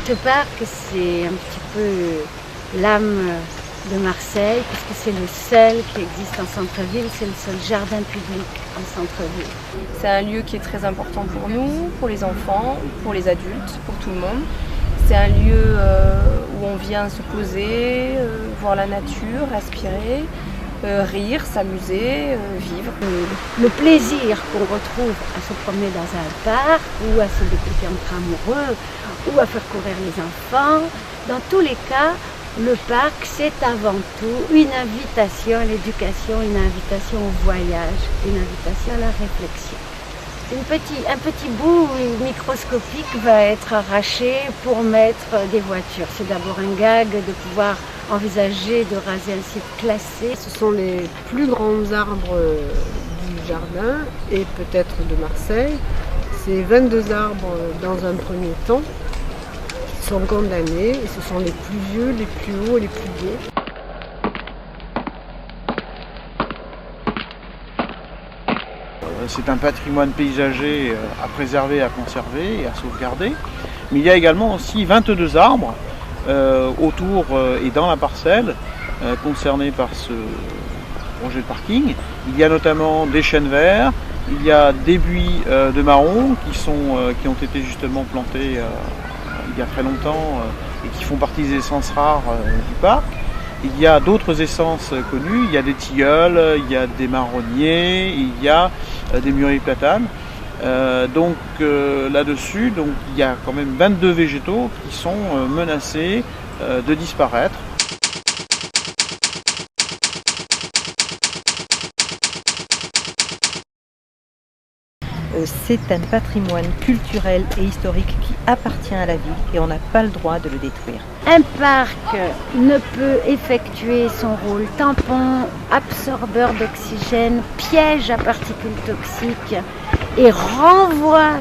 Ce parc, c'est un petit peu l'âme de Marseille, puisque c'est le seul qui existe en centre-ville, c'est le seul jardin public en centre-ville. C'est un lieu qui est très important pour nous, pour les enfants, pour les adultes, pour tout le monde. C'est un lieu où on vient se poser, voir la nature, respirer, rire, s'amuser, vivre. Le plaisir qu'on retrouve à se promener dans un parc, ou à se découvrir entre amoureux, ou à faire courir les enfants, dans tous les cas, le parc, c'est avant tout une invitation à l'éducation, une invitation au voyage, une invitation à la réflexion. Un petit bout microscopique va être arraché pour mettre des voitures. C'est d'abord un gag de pouvoir envisager de raser un site classé. Ce sont les plus grands arbres du jardin et peut-être de Marseille. C'est 22 arbres dans un premier temps qui sont condamnés et ce sont les plus vieux, les plus hauts et les plus beaux. C'est un patrimoine paysager à préserver, à conserver et à sauvegarder. Mais il y a également aussi 22 arbres autour et dans la parcelle concernés par ce projet de parking. Il y a notamment des chênes verts, il y a des buis de marron qui ont été justement plantés il y a très longtemps et qui font partie des essences rares du parc. Il y a d'autres essences connues, il y a des tilleuls, il y a des marronniers, il y a des mûriers platanes. Là-dessus, il y a quand même 22 végétaux qui sont menacés de disparaître. C'est un patrimoine culturel et historique qui appartient à la ville et on n'a pas le droit de le détruire. Un parc ne peut effectuer son rôle tampon, absorbeur d'oxygène, piège à particules toxiques et renvoi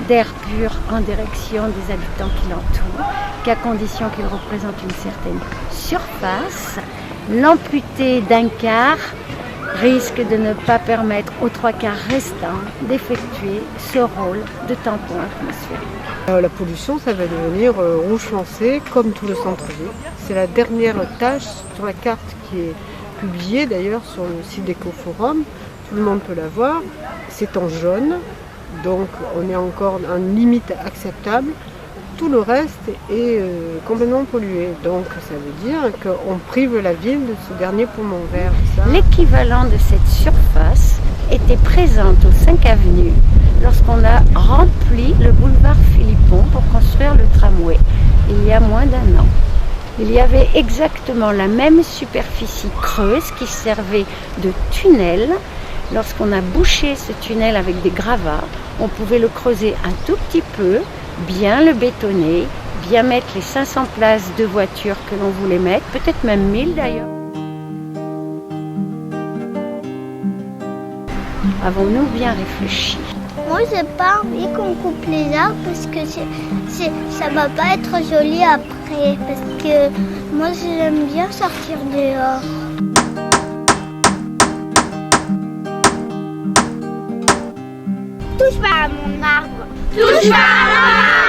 d'air pur en direction des habitants qui l'entourent, qu'à condition qu'il représente une certaine surface. L'amputer d'un quart risque de ne pas permettre aux 3/4 restants d'effectuer ce rôle de tampon atmosphérique. La pollution, ça va devenir rouge foncé comme tout le centre-ville. C'est la dernière tâche sur la carte qui est publiée d'ailleurs sur le site d'Ecoforum. Tout le monde peut la voir. C'est en jaune, donc on est encore en limite acceptable. Tout le reste est complètement pollué. Donc ça veut dire qu'on prive la ville de ce dernier poumon vert. L'équivalent de cette surface était présente aux 5 avenues lorsqu'on a rempli le boulevard Philippon pour construire le tramway il y a moins d'1 an. Il y avait exactement la même superficie creuse qui servait de tunnel. Lorsqu'on a bouché ce tunnel avec des gravats, on pouvait le creuser un tout petit peu, bien le bétonner, bien mettre les 500 places de voitures que l'on voulait mettre, peut-être même 1000 d'ailleurs. Avons-nous bien réfléchi? Moi, j'ai pas envie qu'on coupe les arbres parce que ça va pas être joli après. Parce que moi, j'aime bien sortir dehors. Touche pas à mon arbre. Touche pas à mon arbre.